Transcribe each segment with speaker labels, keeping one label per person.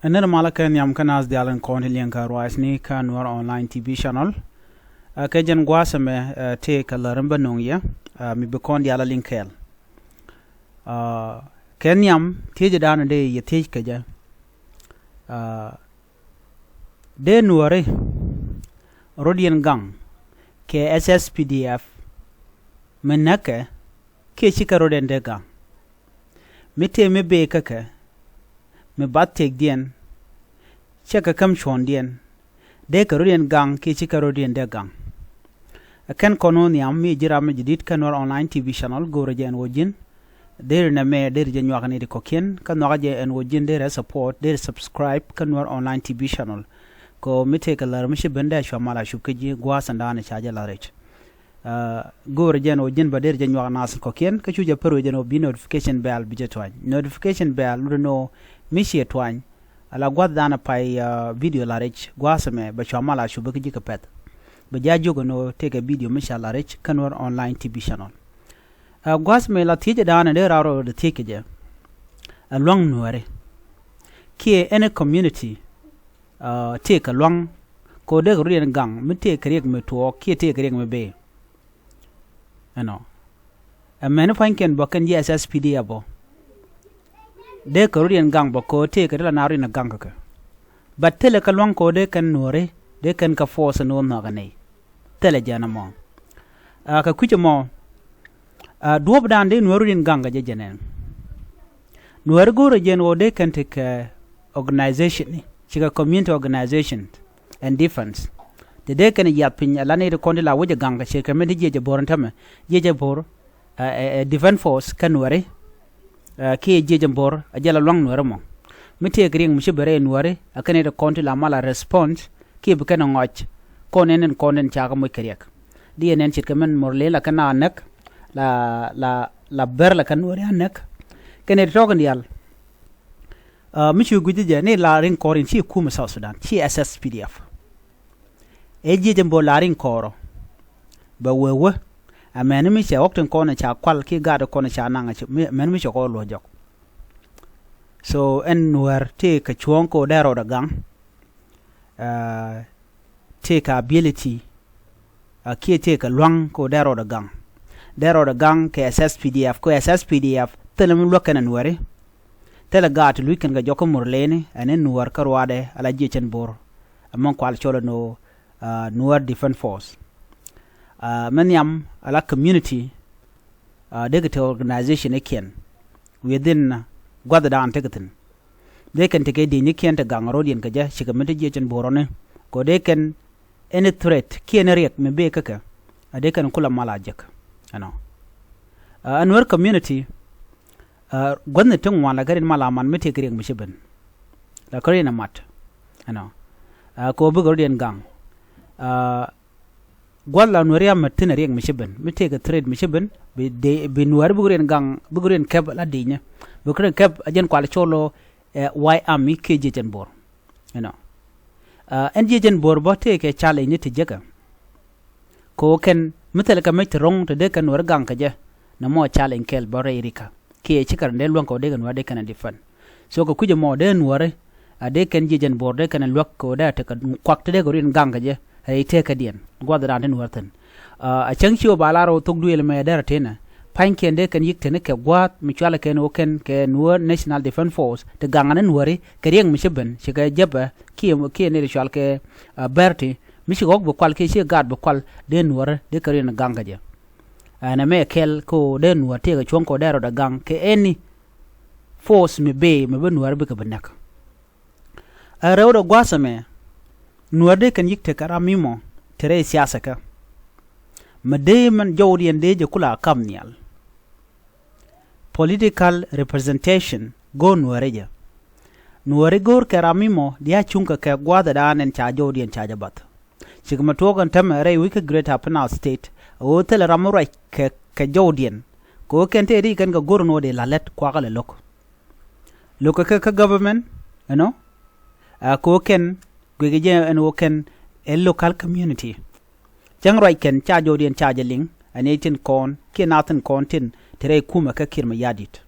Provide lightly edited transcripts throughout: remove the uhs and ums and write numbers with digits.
Speaker 1: Ener malaken yam kanas dialen kontilien ka rois ni ka Nuer online TV channel. Ka jen gwasame te ka laramba nongya mi bekon diala linkel. Ken yam teje dana de ye tej ka ja. De Nuere rodien gang ke SSPDF menake ke chika roden de gang. Mite me be kake me bat tek dien cheka kam chon dien de karodien gang ke chika rodien de gang akan kononiam mi jira me jidit kan Nuer online TV channel gore jen wojin der na me der jen wakani de kokien kan no gaje en wojin der support der subscribe kan Nuer online TV channel ko mite kalar mishi benda shwamala shubkeji gwasanda na chaja larech gore jen wojin ba der jen wakana as kokien ka chuja pero jen obi notification bell bijetwan notification bell no mishi twany ala gwad dana pai video larech gwasame ba shwamala shubkeji kapet ba jajogo no take a video misha larech kan Nuer online TV channel gwasame la tije dana de raro de take je along Nuere ki any community take along ko de rien gang mi take rek me to ki take rek me be a man fanken bokan ye SSPD abo de Korean gang boko te ka la nari na gang ka but tele ka long ko de kan Nuere de kan ka force no na gane tele jana mo ka kuche mo duob dan de Nuerian gang ga jenen Nuer gore jen o de kan te ka organization chiga community organization and defense de kan ya pinya la ne de kon la woje gang ka che ka me de je bor ntame je bor defense force kan Nuere ki jejembor ajala long Nuere mo mite gring mishi bere Nuere akane de konti la mala response ki bu kana ngoch konen konen chaga mo kriek di enen chit kamen morle la kana anak la ber la kan Nuere anak kene togan yal mishi gudije ne la ring korin chi kuma South Sudan chi SSPDF e jejembor la ring koro ba wewe amen mi che okten kona cha kwal ki gado kona cha nanga che men mi che ko lo jok so en Nuer te ka chuon ko daro da gang take ability ki te ka luang ko daro da gang ke SSPDF ko SSPDF telem lo kana Nuere tele gat lu kan ga joko murlene anen Nuer karwade ala jechen bor amon kwal cholo no Nuer Defense Force manyam ala community degate organization eken within gwada da antegatin they can take the nikian to gang rodien kaja shigamete jechen borone ko they can any threat kien riek me be kaka they can kula malajek Nuer community gwadne tung wala garin malaman mete griek mishiben la korina mat ko bu rodien gang gwalla Nuere matina riek mishiben mi take a trade mishiben be Nuere bugren gang bugren keb la dinya bugren keb ajen kwal cholo why am ke jejen bor en jejen bor bo take challenge ni tijega ko ken mitel ka met rong to de kan Nuer gang ka je na mo challenge kel bore irika ke chikar de lon ko de kan wade kan defan so ko kuje mo de Nuere ade ken jejen bor de kan lok ko da ta kwak de gorin gang ka je ay teka dien gwada dan den warten a changchi balaro togdu el me dara tena panken de kan yikte ne ke gwat mi chala ken o ken ke Nuer National Defense Force te gangana Nuere ke rieng mi sheben shiga jeba ki ne chal ke berti mi shigok bo kwal ke shi gad bo kwal de Nuere de kare na ganga je ana me kel ko de Nuer te ga chon ko daro da gang ke any force me be Nuere be ka banak a rewdo gwasame Nuer de kan yikte karamimo tere siyasa ka made man jawdiɛn de je kula kamnial political representation go Nuere je Nuere gor karamimo dia chunka ka gwada danen cha jawdiɛn cha jabat sigma togan tamare wika greater Penal State o tele ramura ka jawdiɛn ko kente ri kan ga gorno de lalet kwa gale lok ka government ko ken gwege en woken a local community jangro ken cha jodien cha jeling anetin kon kenaten kontin tere kuma ka kirma yadit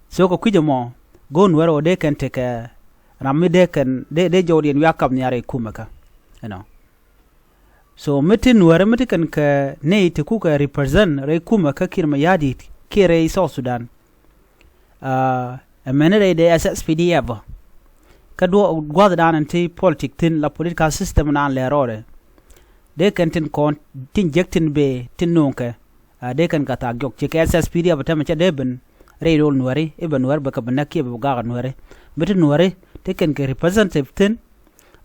Speaker 1: so ko kuje mo go Nuer o de kan te ka rammi de kan de jawdiɛn ya kap nyare kumaka you know so miti Nuer miti kan ka ne te ku ka represent re kumaka kirma yadi kire South Sudan menere de SSPDF ka do gwada dan anti politic tin la political system nan le rore de kan tin kon tin jektin be tin nonke de kan kata gyok ci SSPDF ta mace de ben reydol Nueri e ben Nuer baka banaki be ga Nueri bit Nueri te kan ke representative tin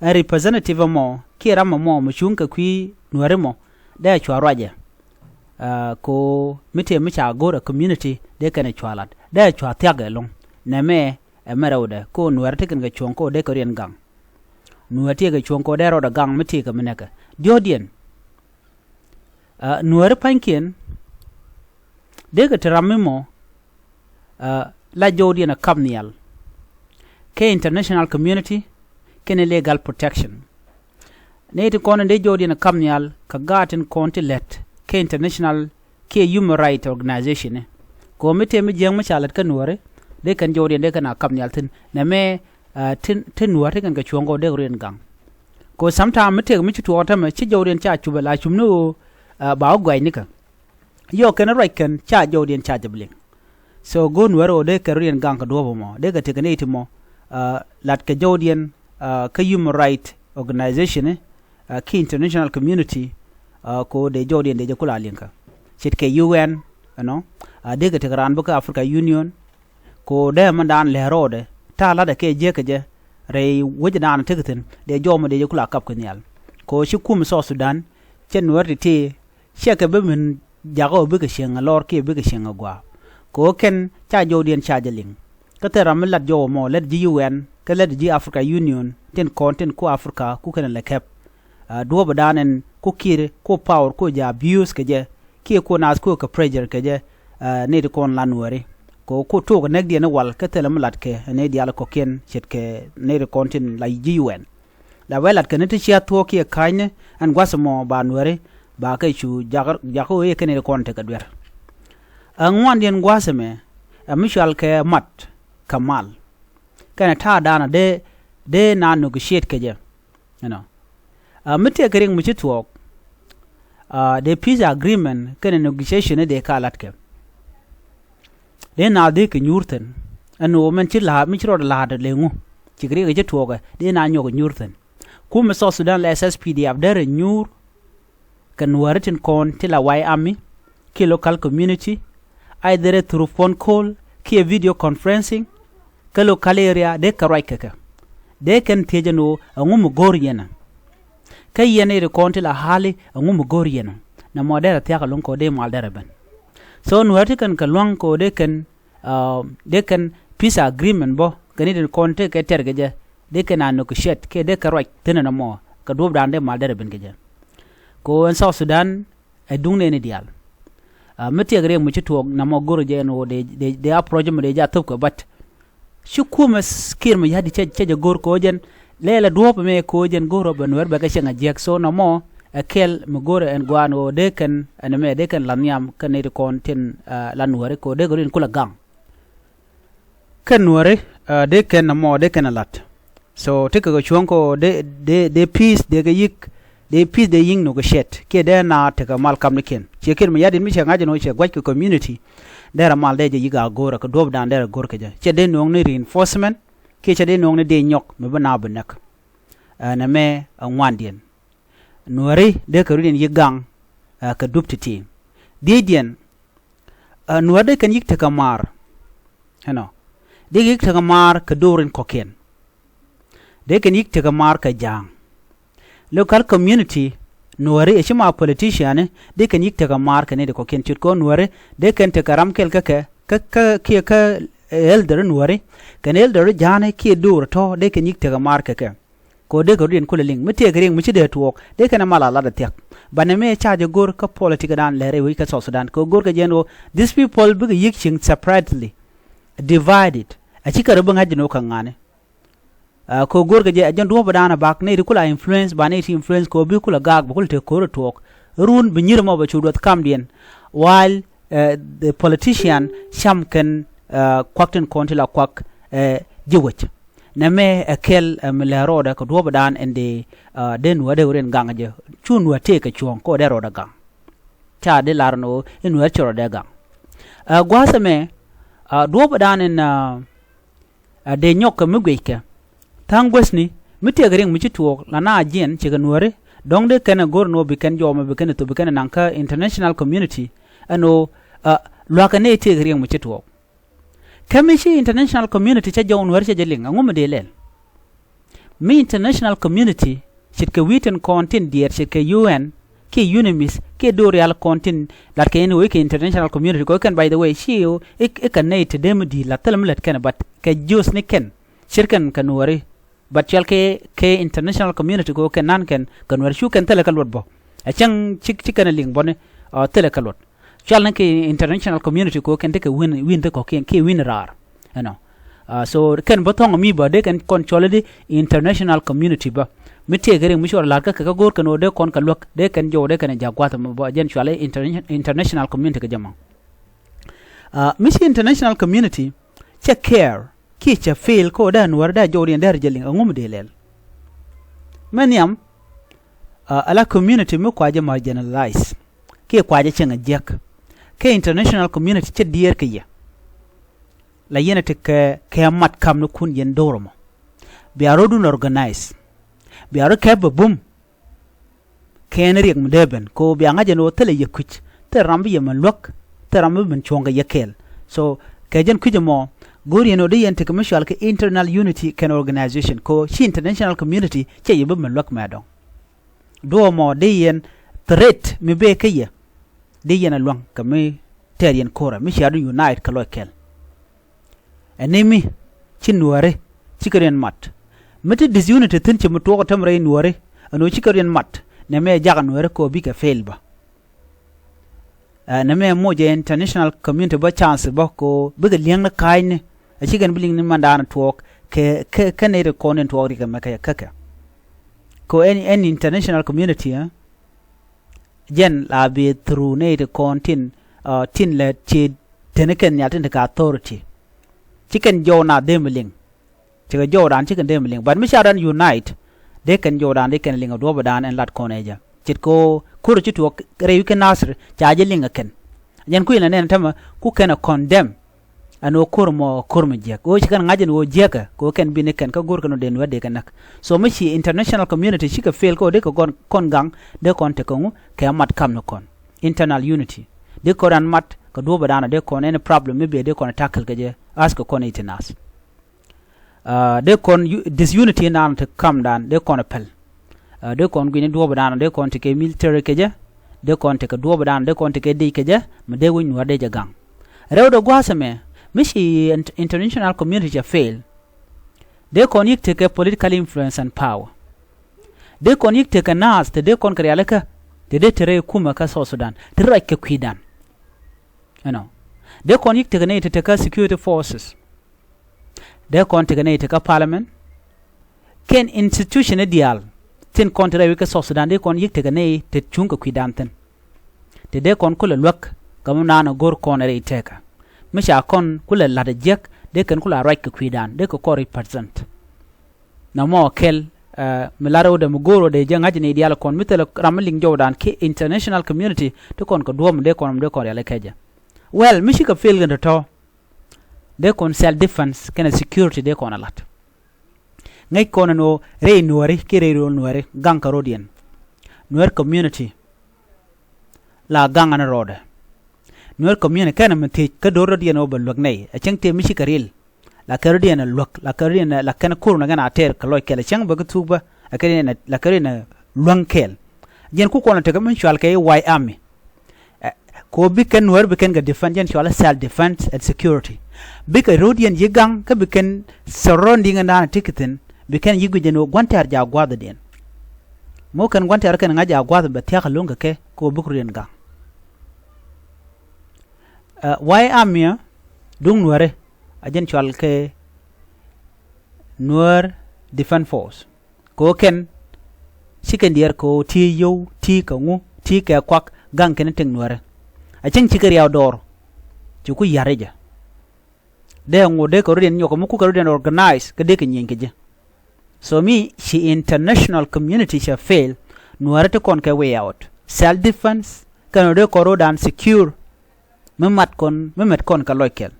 Speaker 1: a representative mo kira mo mushunka kwi Nueri mo da chwa raje ko mite micha gora community de kan chwalat da chwa tiagelong na me emerode ko Nuer te kan ga chonko de ko rien gang Nuer te ga chonko de ro da gang mite ka meneka jɔwdiɛn Nuer pankien de ga terami mo la jɔwdiɛn a kapnial ke international community kene legal protection ne te kono de jɔwdiɛn a kapnial ka gatin konti let ke international ke human right organization ko mite mi jeng mi chalat ka Nuer de kan jɔwdiɛn de kan a kapnial tin na me tin Nuer te kan ga chongo de rien gang ko sometime mite mi chutu ota me chi jawdiɛn cha chubela chumno ba ogwai nika yo ken right ken cha jawdiɛn cha jabling so go Nuer o de karien gang ka dobo mo de ga tekane itimo lat ka jawdiɛn ka human right organization ki international community ko de jawdiɛn de jakula linka chit ke UN no de ga tekran ba ka Africa Union ko de mandan le rode ta la de ke je ke je rei wajana tegatin de jomo de yakula kap kenyal ko shi kum so Sudan chen Nuer ti sheke be min jago be ke shenga lor ke be ke shenga gwa ko ken cha jawdiɛn cha jaling ka teram lat jo mo let ji UN ka let ji Africa Union ten content ko Africa ku ken le kep do badanen ko kire ko power ko ja abuse ke je ke ko nas ko ka pressure ke je ne de kon la Nuer ko to ko nek dien wal ka telam lat ke ne dial ko ken chet ke ne de kontin la UN la welat ke ne ti chia to ke kaine an gwasmo ba Nuer ba kai chu jago e ken ne konte ka dwer ngwan dien gwasme mishal ke mat kamal kana ta dana de na negotiate ke je you know mite kering mi chitwok the peace agreement ken negotiation de ka lat ke de na de ke nyurten ano men chi la mi chro la de lengu chi gre ge toga de na nyogo nyurten ku me so Sudan la SSPDF de nyur kan waratin kon tila wai ami ki local community either through phone call ki video conferencing ka local area de ka right ka de kan tejano ngum gor yena kay yene de kon tila hali ngum gor yena na modera tiaka lon ko de mal daraban so Nuer kan ka long ko de kan peace agreement bo gani den konte ke tergeje de kan an ko shet ke de ka right tena mo ka do brande mal dere ben geje ko en South Sudan e dungne ne dial meti agre mu chito na mo goro je no de approach mo de ja top ko but shukuma skir mo yadi che gor ko jen lela do me ko jen goro ben wer ba ga shenga jek so na mo akel mugore en guano de kan aname de kan lanyam kan ne kon tin la Nuer ko de gorin kula gang kan Nuer de kan mo de kan lat so tika go chonko de peace de ga yik de peace de ying no go shet ke de na tika mal kam ne ken chekir mi yadin mi chenga jeno che gwaj ko community dera mal de je yiga gora ko dob dan dera gor ke je che de no ne reinforcement ke che de no ne de nyok me bana benak na me ngwandien Nuer de ka rudin yigang ka duptiti didien Nuer de kan yik kamar hano de yik kamar ka dorin koken de kan yik kamar ka jang local community Nuer e chima politician de kan yik kamar ka ne de koken chut ko Nuer de kan te karam kel ka elder Nuer kan elder jane ki dur to de kan yik kamar ka ko de ko din kulaling mete gring mi de tuok de kana mala la de tek baname charge gor ka politika dan lere wi ka South Sudan ko gor ka jeno these people big yiking separately divided a chika rubun hajino kan ngane ko gor ka je ajan do badana bak ne ri kula influence ba ne ti influence ko bi kula gag ba kulte ko tuok run bi nyirmo ba chudot kam dien while the politician sham kan kwakten kontila kwak jiwich na me akel mele roda ko do badan ende den wade uren gang je chun wa te ka chuon ko de roda gang cha de larno in wa choro de gang gwasa me do badan en de nyok me gweke tangwesni mite garing mi chituok la na jen che ganware dong de kana gor no biken joma biken to biken nanka international community ano lwakane te garing mi chituok kamishi international community cha jawn war cha jeling ngum de lel mi international community chit ke witen content dier chit ke UN ke unimis ke do real content lat ke ni ke international community ko kan by the way shiu kan ne te dem di la talam let kan but ke jus ni ken shirkan kanwari but chal ke international community ko ken nan ken kanwari shu ken tele kalot bo a chang chik kan ling bone tele kalot chal ke international community ko ken de ke win de ko ken ke win rar ano so ken botong mi ba de ken control de international community ba mite gere mi shor lar ka gor kan de kon kalok de ken jo de ken jagwata ba jen chale international community ka jama misi international community che care ki che feel ko dan war da jori ndar jeling ngum de lel maniam ala community mi kwaje marginalize ki kwaje chenga jek ke international community che dier ke ya la yene te ke mat kam no kun yen doromo bi arodun organize bi aro ke bum ken riek mdeben ko bi anga jeno tele yekuch te rambi yeman lok te rambi men chonga yekel so ke jen kujemo gori no de yen te commercial ke internal unity ken organization ko shi international community che yebe men lok madon do mo de yen threat mi be ke ye de yen alwang kame terien kora mi shadu unite ka lokel enemy chinware chikaren mat mete disunity tin che muto ko tamre nware ano chikaren mat ne me jagan nware ko bi ka fail ba ne me mo je international community ba chance ba ko bi ga liang na kai ne a chigan biling ni mandana talk ke ne de konen to ri ka maka kaka ko any international community jen la be through ne de contin tin le che teneken ya tin ka authority chicken jona demling chicken jodan chicken demling but misharan unite they can jodan they can ling do badan and lat koneja chit ko kur chitu re you can nasr chaje ling ken yen ku ina nen tama ku ken condemn ano kurmo je ko chikan ngajen wo jeka ko ken bi ne ken ka gor kano den wade kanak so mishi international community chika fail ko de ko kon gang de kon te ko ke mat kam no kon internal unity de ko ran mat ko do badana de kon any problem maybe de kon tackle gaje ask ko kon itinas de kon disunity nan to come down de kon appel de kon gini do badana de kon te ke military keje de kon te ko do badana de kon te ke de keje me de won wade je gang rewdo gwasame mishi international community fail de kon yik te ke political influence and power de kon yik te ke nas te de kon krialeka de tere kuma ka so Sudan te rakke kwidan de kon yik te ne te ka security forces de kon te ne te ka parliament ken institution ideal tin kon te rakke so Sudan de kon yik te ne te chunga kwidan ten te de kon kula lwak kamuna na gor kon re teka misha kon kula lada jek de kan kula rakke kwidan de ko represent na mo kel milaro de mugoro de jang ajini ideal kon mitelo ramling jodan ke international community to kon ko duom de kon yale keja well mishika feel ganda to de kon self defense kana security de kon alat ngai kon no re nuari ke re nuari gang karodian Nuer community la gang ana roda Nuer community kana mti ka dorodian obalwag nei a changte mishika ril la kardian lok la kardian la kana kurna gana ater ka loy kele chang baga tuba akarina la karina lwankel jen ku kona tega men chwal kay why army ko biken wer biken ga defend jen chwal self defense and security bika rodian yigang ka biken surrounding na ticketin biken yigu jeno gwantar ja gwada den mo kan gwantar kan ngaja gwada ba tiya kalonga ke ko bukurien ga why army dung nuare ajen chwal ke Nuer defense force ko ken chicken dier ko ti yo ti ka ngu ti ka kwak gang ken teng Nuer a chen chikari outdoor chuku yareja de ngo de ko ren nyoko muku ko ren organize ke de ke nyin ke je so mi shi international community sha fail Nuer te kon ke way out self defense kan de ko rodan secure memat kon ka loikel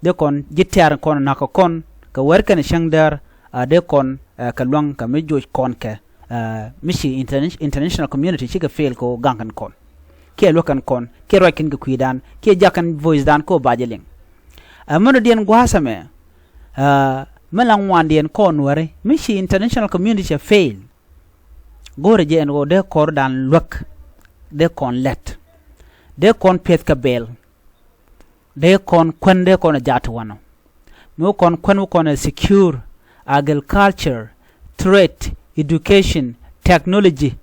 Speaker 1: de kon jitiar kon na ko kon ka wer kan shangdar de kon ka long ka me joj kon ke mishi international community shi ka fail ko gangan kon ke lokan kon ke roikin ga kuidan ke jakan voice dan ko bajeling amono dien gwasame melang wan dien kon ware mishi international community fail gore je en go de kor dan lok de kon let de kon pet ka bel de kon kwende kon jatu wano mo kon kwenu kon secure agriculture trade education technology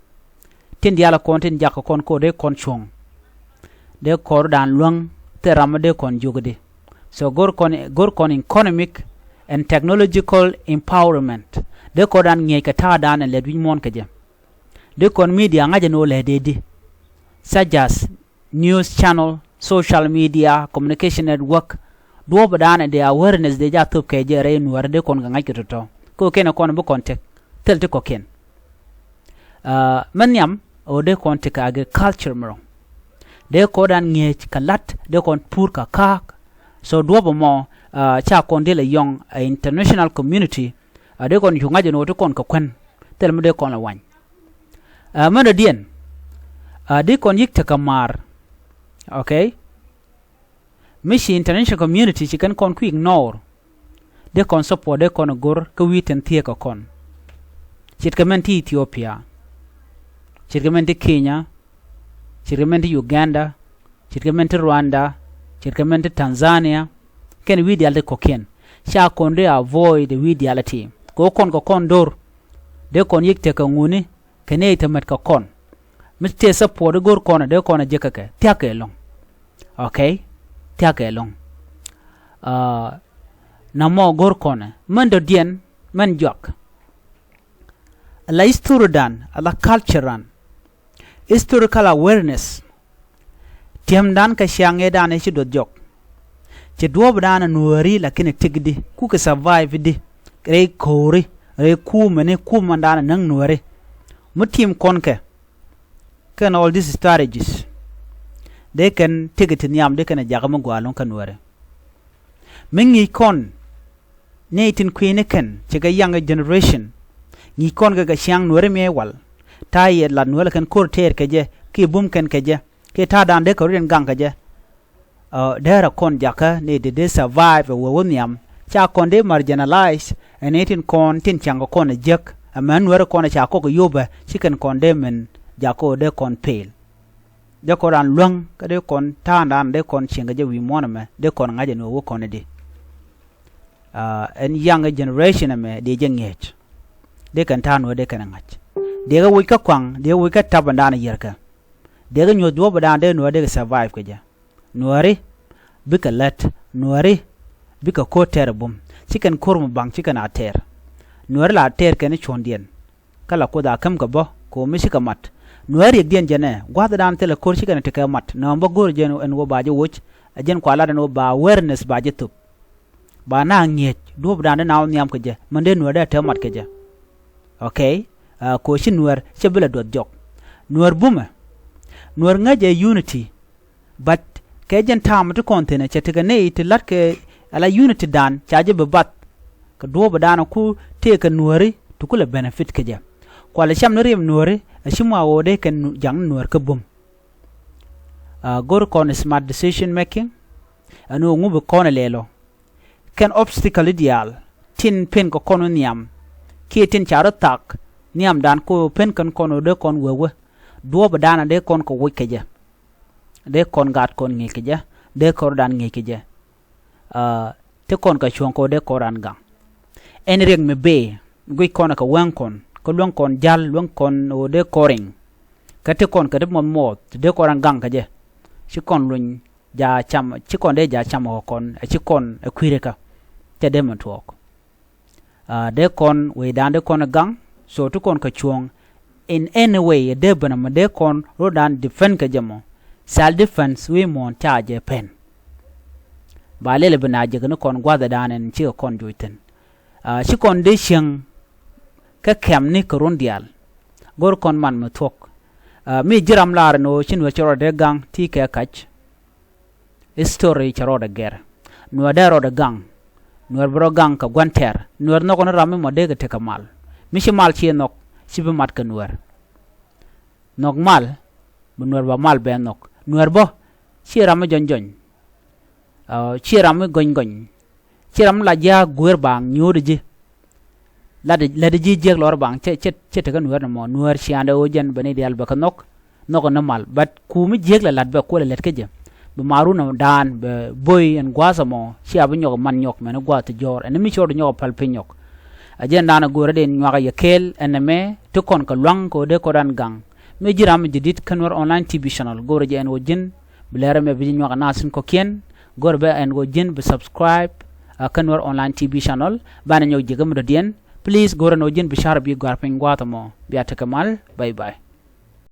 Speaker 1: tin diala kon tin jakko kon ko de kon chong de kor dan long te ramade kon jogde so gor kon economic and technological empowerment de ko dan nge ka ta dan le bi mon ka je de kon media ngaje no le de such as news channel social media communication network do badan de awareness de ja top ke je re Nuer de kon ngai to ko ken kon bu contact tel te ko ken manyam o de kon te ka agriculture mo de ko dan nge kalat de kon pur ka so do mo cha kon de le yong international community de kon yu ngaje no to kon ka kwen tel mo de kon la wan man dien de kon yik ta kamar okay mishi international community chi kan kon ku ignore de kon support de kon gor ka witen tie ka kon chitkamenti Ethiopia chitkamenti Kenya chitkamenti Uganda chitkamenti Rwanda chitkamenti Tanzania ken widial de koken sha kon de avoid the widiality ko kon dor de kon yik te ka nguni kene itemet ka kon mitte support gor kon de kon je ka ke tia ke long okay tia ke long na mo gor kon man do dien man jok la historian la cultural historical awareness tiam dan ka shange dan e do jok ci duob dan Nueri lakini tigdi ku ka survive di re kori re ku mene ku mandan nang Nueri mutim konke can all these strategies they can take it in yam they can jagam gwalon kan Nueri mingi kon netin queen ken ci ga younger generation ni kon ga shang Nueri me wal taye la Nueri kan kor ter ke je ki bum ken ke je ke ta dan de ko ren gang ke je dera kon jaka ne de survive wo wonyam cha kon de marginalize and etin kon tin chango kon jek a man Nueri kon cha ko yoba chicken kon de men jako de kon pale de ko ran long ka de kon ta dan de kon chinga je wi mona me de kon ngaje no wo kon de and younger generation me de jengech de kan ta no de kan ngach de ga wi ka kwang de wi ka tabanda na yerka de ga nyo do bada de no de survive ka ja Nueri bika let Nueri bika ko terbum chicken kormu bang chicken ater Nueri la ter ken chondien kala ko da kam ka bo ko mi shika mat Nueri dien jene gwada dan tele kor chicken te ka mat no mbo gor jeno en wo baje woch ajen ko ala no ba awareness baje tup ba na nget do bada na nyam ka je mande Nueri te mat ka je okay ko shi Nuer chebela do jok Nuer buma Nuer ngaje unity but kejen tam to kontene chetega ne te lat ke ala unity dan chaje be bat ka do badana ku te ka Nueri to kula benefit ke ja kwala sham nrim Nueri ashima wode ken jang Nuer ka bum gor kon smart decision making anu ngube kon lelo ken obstacle ideal tin pen ko kono niam ki tin charo tak niam dan ko pen kan kono de kon wewe do badana de kon ko wike ja de kon gat kon ngi kija de kor dan ngi kija te kon ka chon ko de koran gang en reng me be gui kon ka wan kon ko lon kon jal lon kon o de koring ka te kon ka de mon mot de koran gang ka je ci kon luñ ja cham ci kon de ja cham ko kon ci kon e kwire ka te de man tok de kon we dan de kon gang so to kon ka chon in any way de bana de kon ro dan defend ka jamo self defense we mon charge pen ba lele bana je no kon gwada danen ci kon joiten ci kon de sheng ka kem ni koron dial gor kon man mo tok mi jiram lar no chin we choro de gang ti ke kach story choro de ger no da ro de gang Nuer bro gang ka gwanter Nuer no kono rami mo de te kamal mi ci mal ci nok ci be mat ka Nuer nok mal bu Nuer ba mal be nok Nuer bo ci rami jon ci rami gon ci ram la ja guer bang nyode ji la de ji jeg lor bang ce te ka Nuer no mo Nuer ci ande o jen bani dial ba ka nok no mal bat ku mi jeg la lat be ko le let ke je be maru na dan be boy en gwaza mo ci abu nyok man nyok men gwa te jor en mi chor nyok pal pe nyok ajen dana gore den nyaka yekel en me to kon ka lwang ko de ko dan gang me jiram jidit kanwar online tv channel gore je en wojin blere me bi nyaka nasin ko ken gore be en wojin be subscribe kanwar online tv channel bana nyok jigam do dien please gore no jin bi shar bi gar pe ngwa mo bi atakamal bye bye